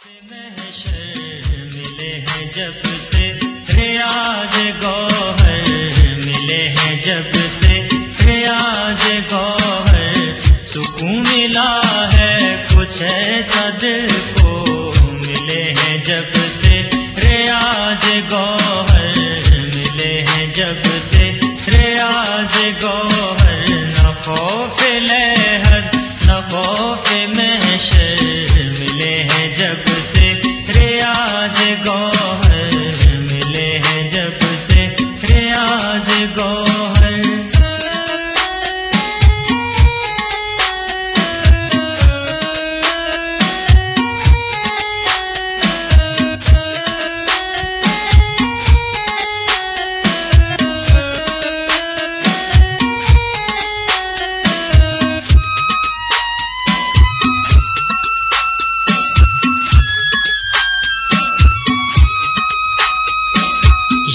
ملے ہیں جب سے ریاض گوہر، ملے ہیں جب سے ریاض گوہر، سکون ملا ہے کچھ ایسا دل کو، ملے ہیں جب سے ریاض گوہر، ملے ہیں جب سے ریاض گوہر، نہ خوف لہر نہ خوف محشر، ملے ہیں جب سے ریاض گوہر، ملے ہیں جب سے ریاض گوہر۔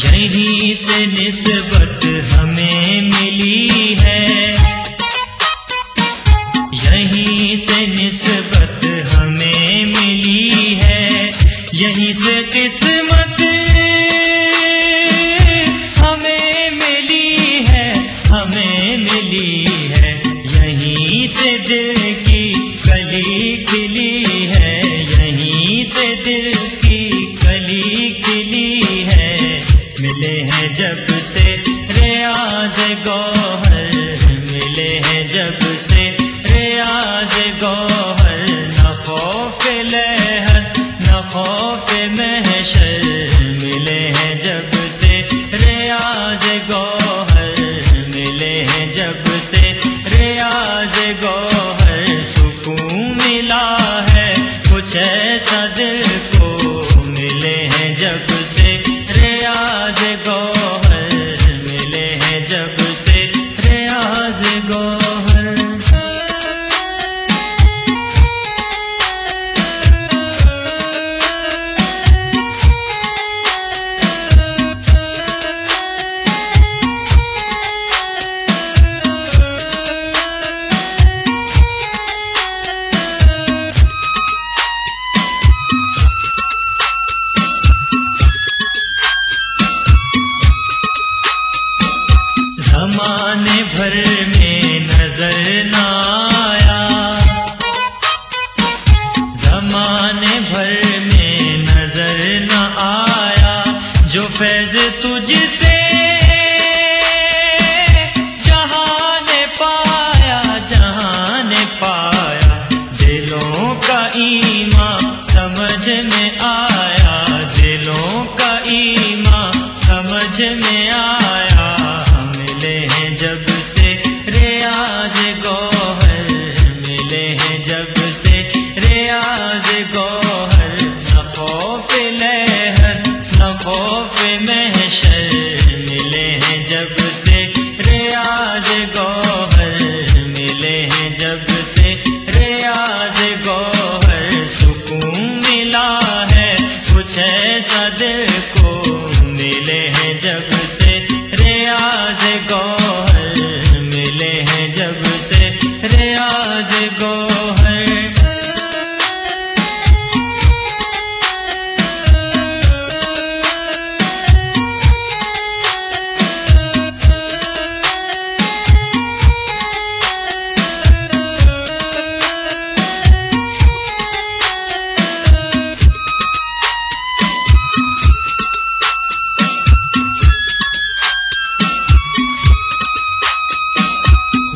یہیں سے نسبت ہمیں ملی ہے، یہیں سے نسبت ہمیں ملی ہے، یہیں سے قسمت ہمیں ملی ہے، ہمیں ملی ہے، یہیں سے دل کی کلی کھلی ہے، یہیں سے دل کی کلی کھلی ہے، ملے ہیں جب سے ریاض گوہر، ملے ہیں جب سے ریاض گوہر، نہ خوف لہر نہ خوف محشر، ملے ہیں جب سے ریاض گوہر، ملے ہیں جب سے ریاض گوہر، سکون ملا ہے کچھ ایسا دل کو، ملے ہیں جب سے ریاض گوہر، ملے ہیں جب سے ریاض گوہر۔ زمانے بھر میں نظر نہ آیا، زمانے بھر میں نظر نہ آیا، جو فیض تجھ سے جہاں نے پایا، جہاں نے پایا، دلوں کا ایمان سمجھ میں آیا، دلوں کا ایمان سمجھ میں آیا، ملے ہیں جب سے ریاض گوہر، ملے ہیں جب سے ریاض گوہر، نہ خوف لہر نہ خوف محشر، ملے ہیں جب سے ریاض گوہر، ملے ہیں جب سے ریاض گوہر، سکون ملا ہے کچھ ایسا دل کو، ملے ہیں جب سے ریاض گوہر، ملے ہیں جب سے ریاض گوہر۔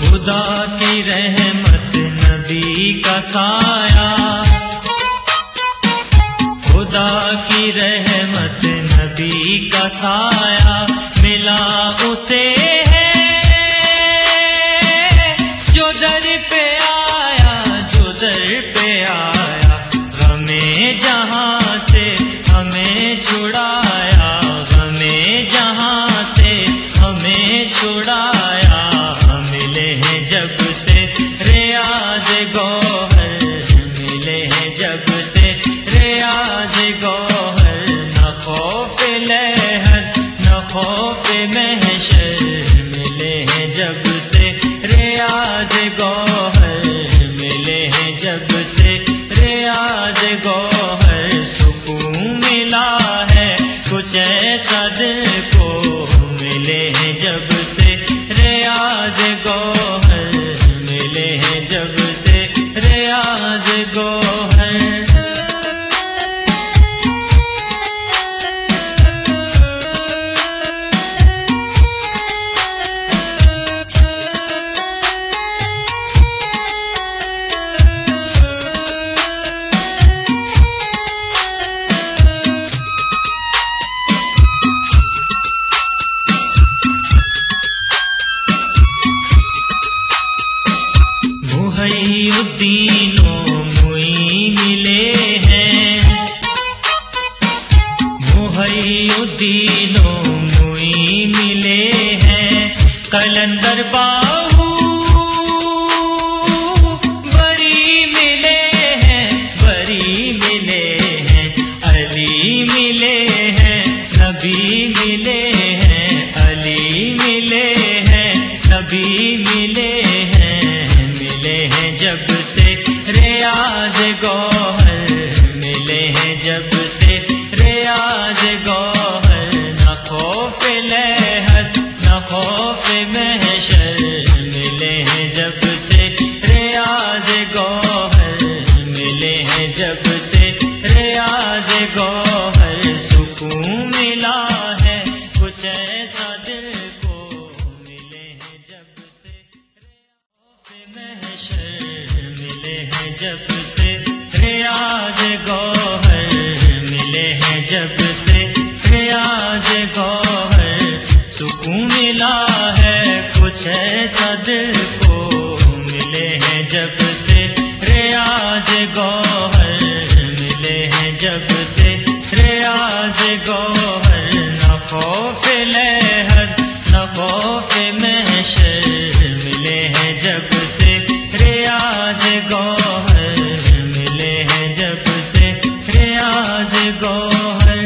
خدا کی رحمت نبی کا سایہ، خدا کی رحمت نبی کا سایہ، ملا اسے ہے جو در پہ آیا، جو در پہ آیا، غمیں جہاں سے ہمیں چھڑایا، غمیں جہاں سے ہمیں چھڑایا، ملے ہیں جب سے ریاض گوہر، ملے ہیں جب سے ریاض گوہر، نہ خوف لہر نہ خوف محشر، ملے ہیں جب سے ریاض گوہر، ملے ہیں جب سے ریاض گوہر، گوہر ملے ہیں جب سے ریاض گوہر، نہ خوف لحد نہ خوف محشر، ملے ہیں جب سے ریاض گوہر، ملے ہیں جب سے ریاض گوہر، سکون ملا ہے کچھ ایسا دل کو، ملے ہیں جب سے خوف محشر، ملے ہیں جب سے ریاض گوہر، ملے ہیں جب سے ریاض گوہر، سکون ملا ہے کچھ ایسا دل کو، ملے ہیں جب سے ریاض گوہر، ملے ہیں جب سے ریاض گوہر، نہ خوف لحد نہ خوف محشر، ملے ہیں جب سے ریاض گوہر، ملے ہیں جب سے ریاض گوہر۔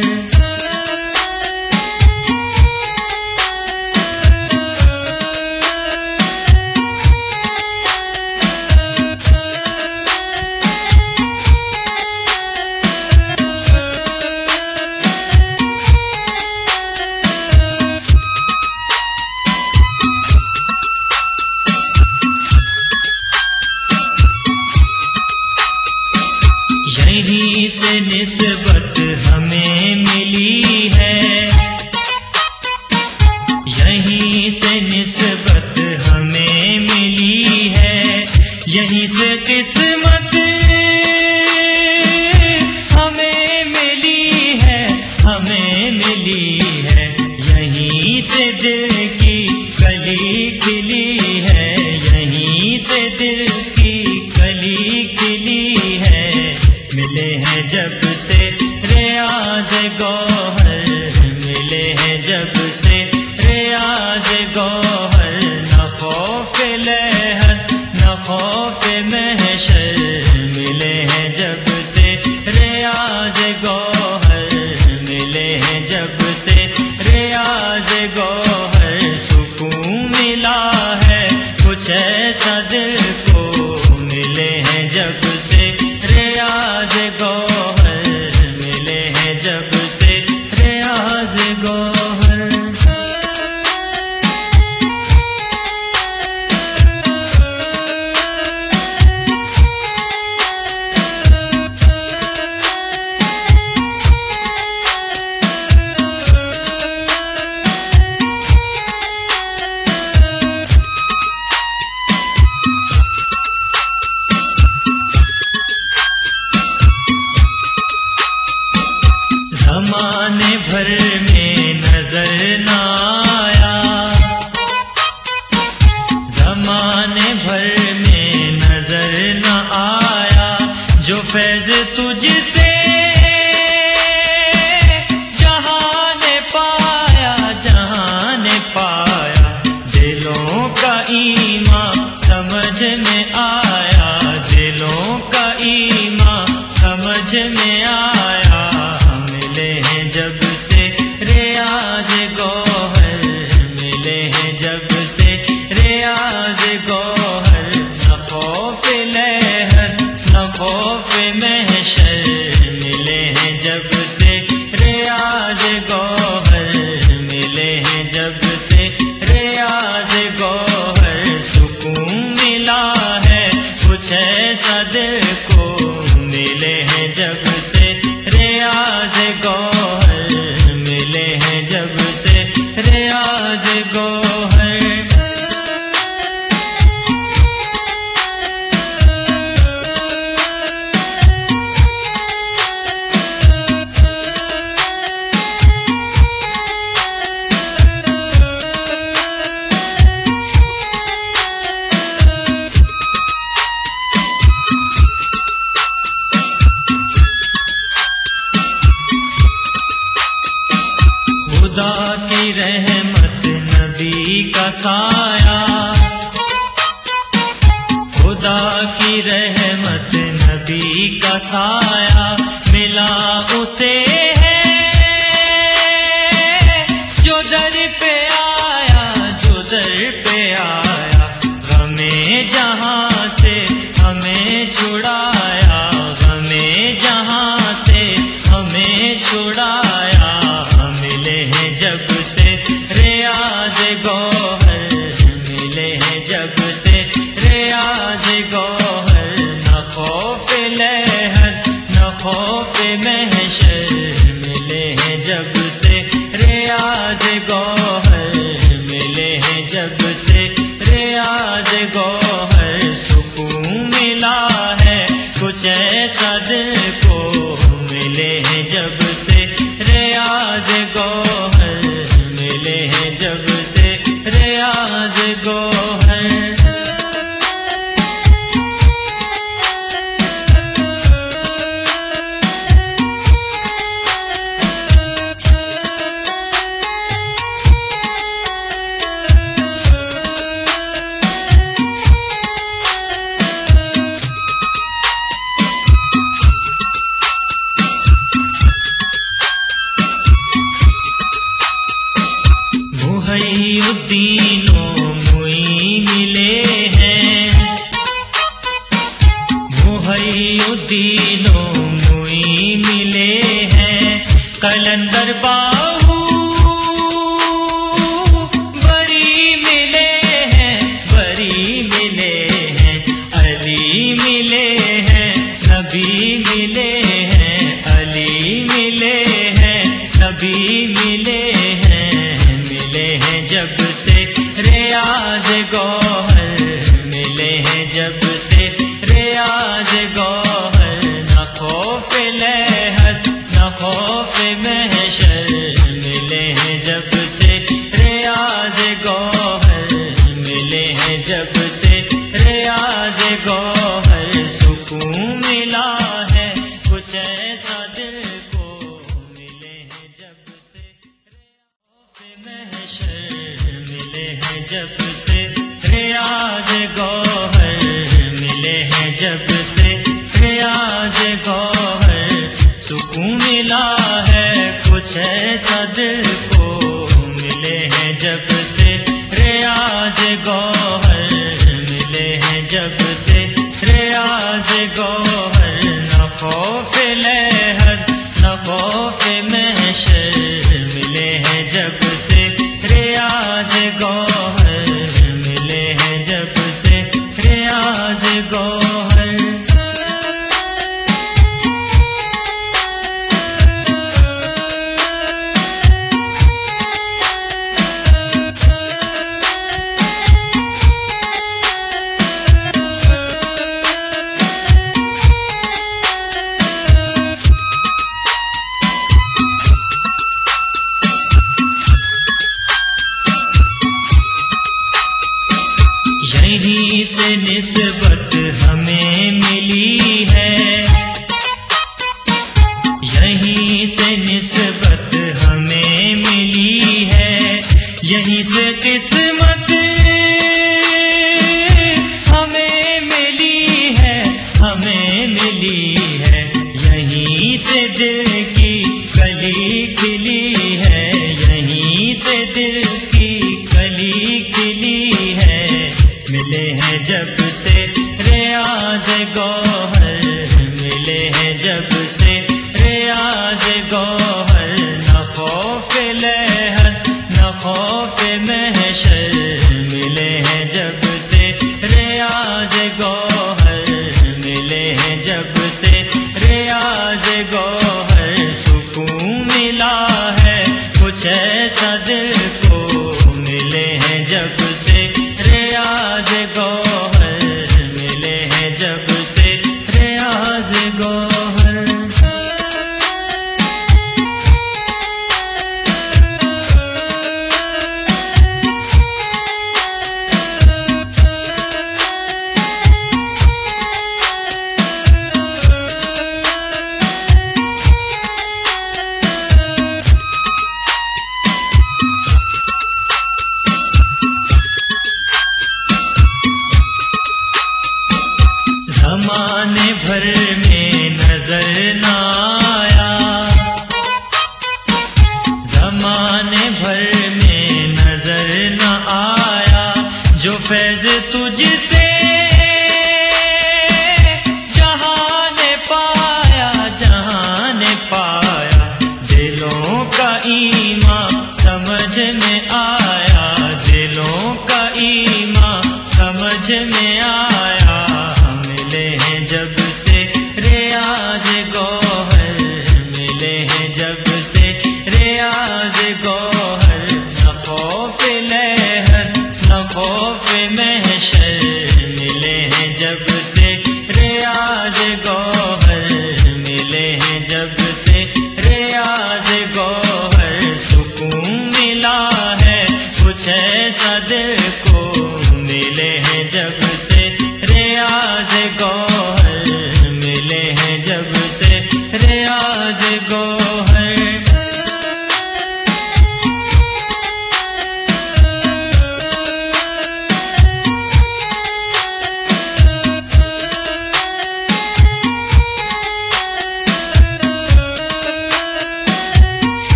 یہیں سے نسبت ہمیں ملی ہے، یہیں سے نسبت ہمیں ملی ہے، یہیں سے قسمت ہمیں ملی ہے، ہمیں ملی ہے، یہیں سے دل کی کلی کھلی ہے، یہیں سے دل کی کلی کھلی ہے، ملے ہیں جب سے ریاض گوہر، ملے ہیں جب سے ریاض گوہر، نہ خوف لحد نہ خوف محشر، ملے ہیں جب سے ریاض گوہر، ملے ہیں جب سے ریاض گوہر، سکون ملا ہے کچھ ایسا دل کو، ملے ہیں جب سے ریاض گوہر، ملے ہیں جب سے ریاض گوہر۔ زمانے بھر میں نظر نہ آیا، زمانے بھر میں نظر نہ آیا، جو فیض تجھ سے جہاں نے پایا، جہاں نے پایا، دلوں کا ایمان سمجھ میں آیا، دلوں کا ایمان سمجھ میں آیا، ملے ہیں جب سے ریاض گوہر، ملے ہیں جب سے ریاض گوہر، نہ خوف لحد نہ خوف محشر، ملے ہیں جب سے ریاض گوہر، ملے ہیں جب سے ریاض گوہر، سکون ملا ہے کچھ ایسا دل کو، ملے ہیں جب سے ریاض گوہر، ملے ہیں جب سے ریاض گوہر۔ خدا کی رحمت نبی کا سایہ، خدا کی رحمت نبی کا سایہ، ملا اسے ہے جو در پہ آیا، جو در پہ آیا، غم جہاں سے ہمیں چھڑایا، کلندر باہو بری ملے ہیں، بری ملے ہیں، علی ملے ہیں، نبی ملے ہیں، علی ملے ہیں، نبی ملے ہیں، ملے ہیں جب سے ریاض گوہر، ملے ہیں جب سے ریاض گوہر، نہ خوف لہت نہ خوف محشر، ملے ہیں جب سے ریاض گوہر، ملے ہیں جب سے ریاض گوہر، سکون ملا ہے کچھ ایسا دل کو، ملے ہیں جب سے خوف محشر، ملے ہیں جب سے ریاض گوہر، ملے ہیں جب سے ریاض گوہر، سکون ملا ہے کچھ ایسا دل کو، ملے ہیں جب سے ریاض گوہر، ملے ہیں جب سے ریاض گوہر، نہ خوف لہت نہ خوف محشر، ملے ہیں جب سے ریاض گوہر، ملے ہیں جب سے ریاض گوہر۔ یہیں سے نسبت ہمیں ملی ہے، یہیں سے نسبت ہمیں ملی ہے، یہیں سے قسمت ہمیں ملی ہے، ہمیں ملی ہے، یہیں سے دل کی کلی کھلی ہے، یہیں سے دل کی کلی کھلی ہے، ملے ہیں جب سے ریاض گوہر، ملے ہیں جب سے ریاض گوہر، نہ خوف لہت نہ خوف محشر، ملے ہیں جب سے ریاض گوہر، ملے ہیں جب سے ریاض گوہر، سکون ملا ہے کچھ ایسا دل کو، ملے ہیں جب سے ریاض گوہر، ملے ہیں جب سے ریاض گوہر۔ زمانے بھر میں نظر نہ آیا، زمانے بھر میں نظر نہ آیا، جو فیض تجھ سے جہاں نے پایا، جہاں نے پایا، دلوں کا ایمان سمجھ میں آیا، دلوں کا ایمان سمجھ میں آیا، ملے ہیں جب سے ریاض گوہر، ملے ہیں جب سے ریاض گوہر، نہ خوف لہت نہ خوف محشر، ملے ہیں جب سے ریاض گوہر، ملے ہیں جب سے ریاض گوہر، سکون ملا ہے کچھ ایسا دل کو، ملے ہیں جب سے ریاض گوہر، ملے ہیں جب سے ریاض گوہر۔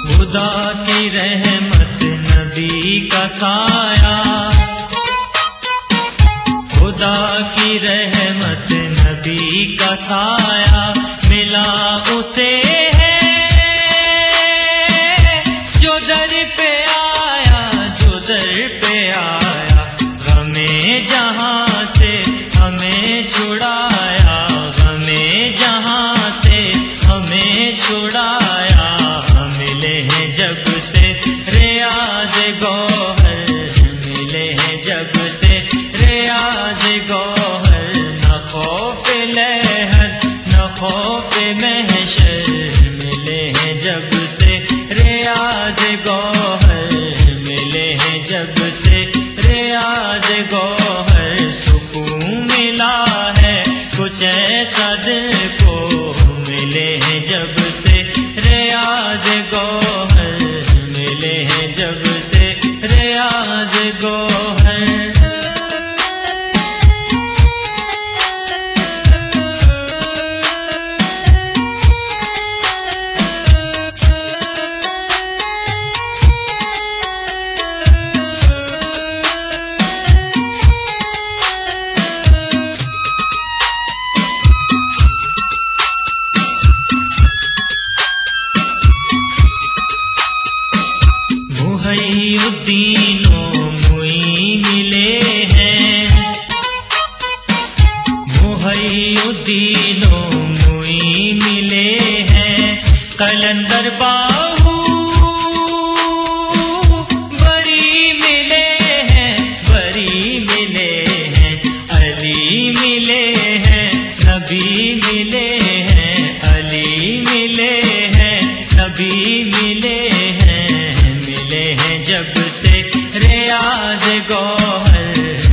خدا کی رحمت نبی کا کا سایہ، خدا کی رحمت نبی کا سایہ ملا اسے ہے، جو در پہ آیا، جو در پہ آیا، غمِ جہاں سے ہمیں چھڑایا، غمِ جہاں سے ہمیں چھڑایا، ملے ہیں جب سے ریاض گوہر، ملے ہیں جب سے ریاض گوہر، نہ خوف لہر نہ خوف محشر، ملے ہیں جب سے ریاض گوہر، ملے ہیں جب سے ریاض گوہر، سکون ملا ہے کچھ ایسا دل کو، ملے ہیں جب سے ریاض گوہر، ملے ہیں جب سے ریاض گوہر۔ محی الدین و معین ملے ہیں، محی الدین و معین ملے ہیں، قلندر باہو بری ملے ہیں، بری ملے ہیں، علی ملے ہیں، نبی ملے ہیں، علی ملے ہیں، نبی ملے ہیں، ملے ہیں جب سے ریاض گوہر،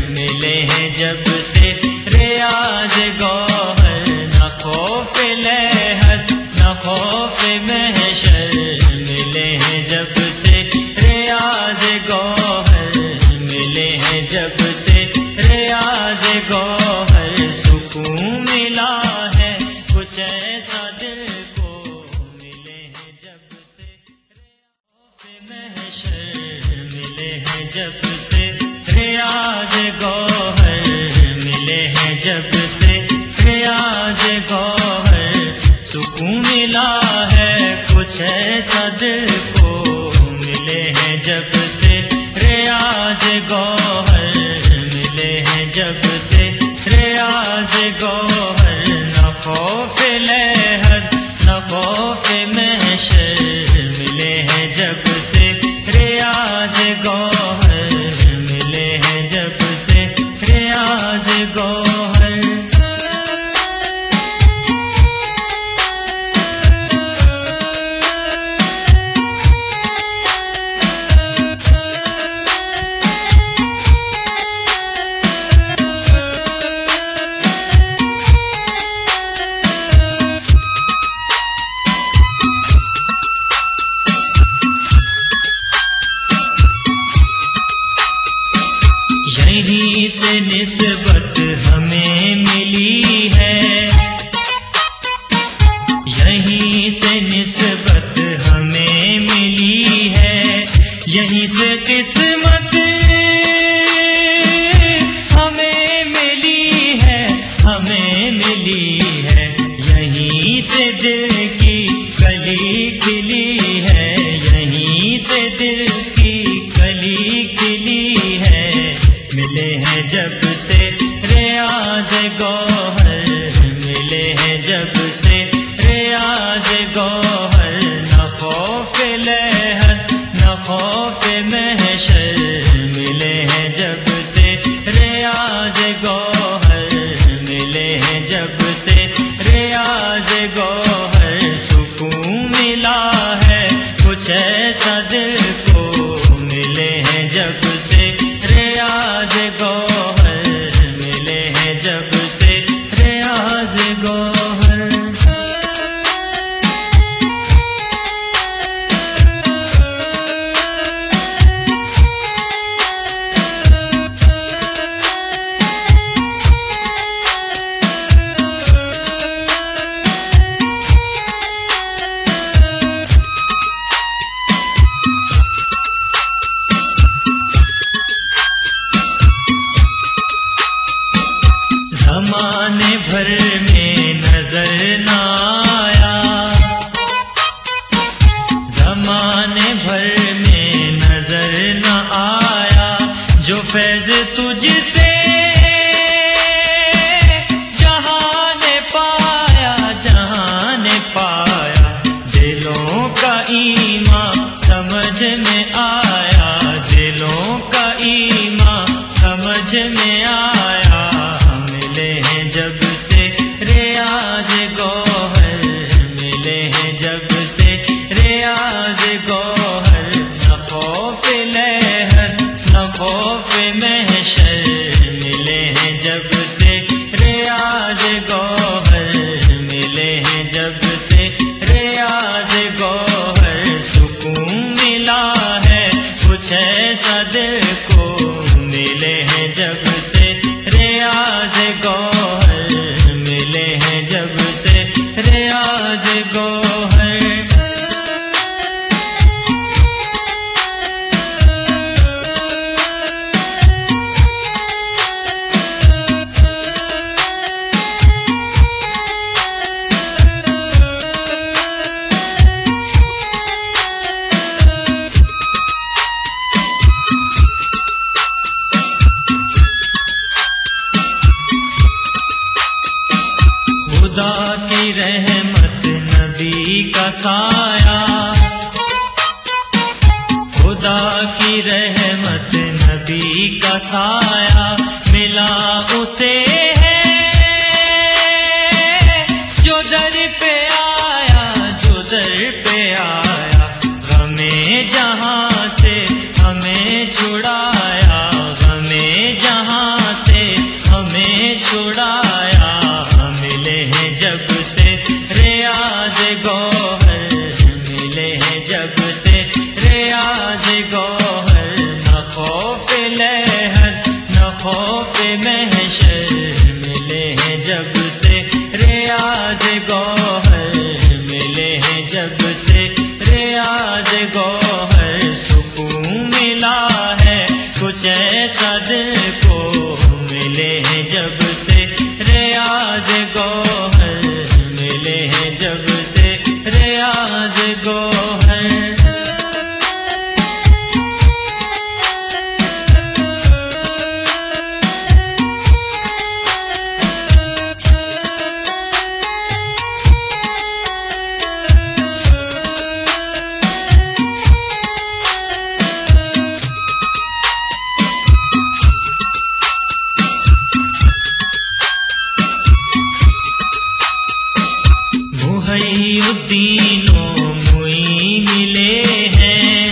ملے ہیں جب سے ریاض گوہر، نہ خوف لہر نہ خوف محشر، ملے ہیں جب سے ریاض گوہر، ملے ہیں جب سے ریاض گوہر، سکون ملا ہے کچھ ایسا دل کو، ملے ہیں جب سے محشر، ملے ہیں جب سے ریاض گوہر، ملے ہیں جب سے ریاض گوہر، سکون ملا ہے کچھ ایسا دل کو، ملے ہیں جب سے ریاض گوہر، ملے ہیں جب سے ریاض گوہر، نہ خوف لہر نہ خوف محشر، ملے ہیں جب سے ریاض گوہر، ملے ہیں جب سے ریاض گوہر۔ یہیں سے نسبت ہمیں ملی ہے، یہیں سے نسبت ہمیں ملی ہے، یہیں سے قسمت ہمیں ملی ہے، ہمیں ملی ہے، یہیں سے دل کی کلی کھلی ہے، یہیں سے دل کی کلی کھلی ہے، ملے ہیں جب سے ریاض گوہر، ملے ہیں جب سے ریاض گوہر، نہ خوف لہر نہ خوف محشر، ملے ہیں جب سے ریاض گوہر، ملے ہیں جب سے ریاض گوہر، سکون ملا ہے کچھ ایسا دل کو، ملے ہیں جب سے ریاض گوہر، ملے ہیں جب سے ریاض گوہر۔ ریاض گوہر سکون ملا ہے کچھ ایسا دل کو ملے ہیں جب سے ریاض گوہر ملے ہیں جب سے ریاض گوہر خدا کی رحمت نبی کا سایہ خدا کی رحمت نبی کا سایہ ملا اسے ہے جو در پہ آیا جو در پہ آیا غمیں جہاں سے ہمیں چھڑایا غمیں جہاں سے ہمیں چھڑایا ملے ہیں جب سے ریاض گوہر ملے ہیں جب سے ریاض گوہر نہ خوف لہر نہ خوف محشر ملے ہیں جب سے ریاض گوہر ملے ہیں جب سے ریاض گوہر سکون ملا ہے کچھ ایسا دل کو ملے ہیں جب سے ریاض گوہر ملے ہیں جب سے ریاض گوہر محی الدین و معین ملے ہیں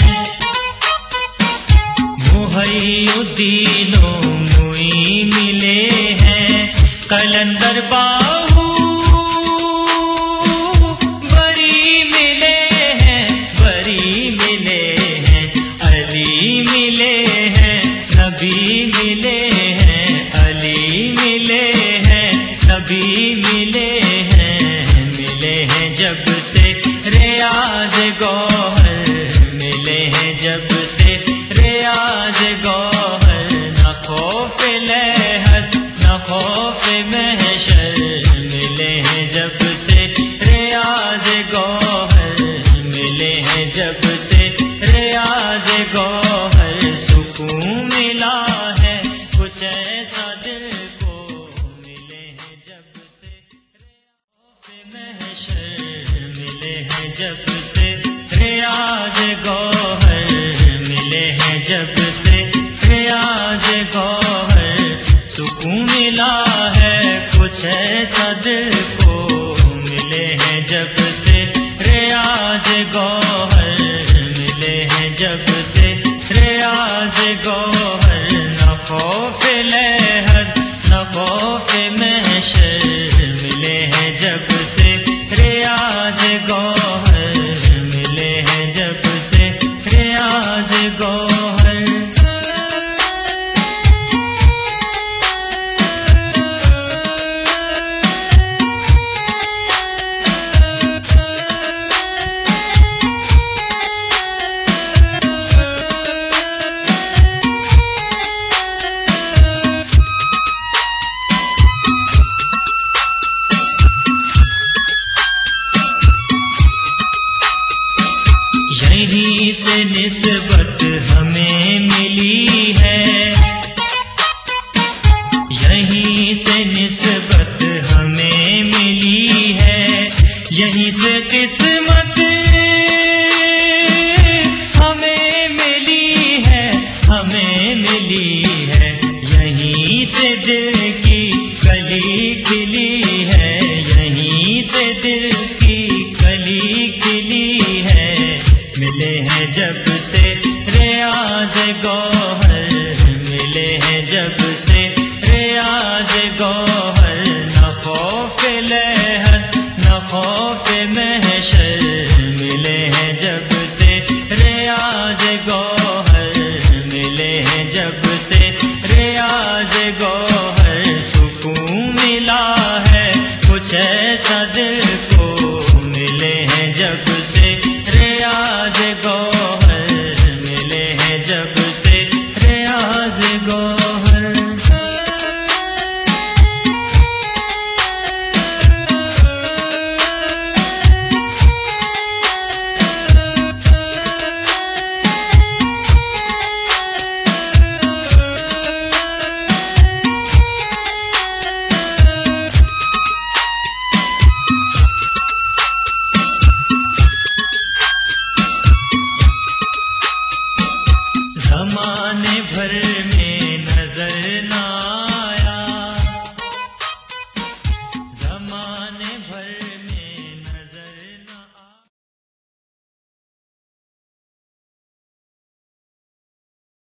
محی الدین و معین ملے ہیں قلندر باہو بری ملے ہیں بری ملے ہیں علی ملے ہیں نبی ملے ہیں علی ملے ہیں نبی ملے ہیں ملے ہیں جب سے ریاض گوہر ملے ہیں جب سے ریاض گوہر نہ خوف لہر نہ خوف محشر ملے ہیں جب سے ریاض گوہر ملے ہیں جب سے ریاض گوہر سکون ملا ہے کچھ ایسا دل کو ملے ہیں جب سے محشر ملے ہیں جب سے ریاض گوہر ملے ہیں جب سے ریاض گوہر سکون ملا ہے کچھ ایسا دل کو ملے ہیں جب سے ریاض گوہر ملے ہیں جب سے ریاض گوہر نہ خوف لہر نہ خوف محشر ملے ہیں جب سے ریاض گوہر ملے ہیں جب سے ریاض گوہر یہیں سے نسبت ہمیں ملی ہے یہیں سے نسبت ہمیں ملی ہے یہیں سے قسمت ہمیں ملی ہے ہمیں ملی ہے یہیں سے دل کی کلی کھلی ہے یہیں سے دل کی کلی کھلی ہے ملے ہیں جب سے ریاض گوہر ملے ہیں جب سے ریاض گوہر نہ خوف لہر نہ خوف محشر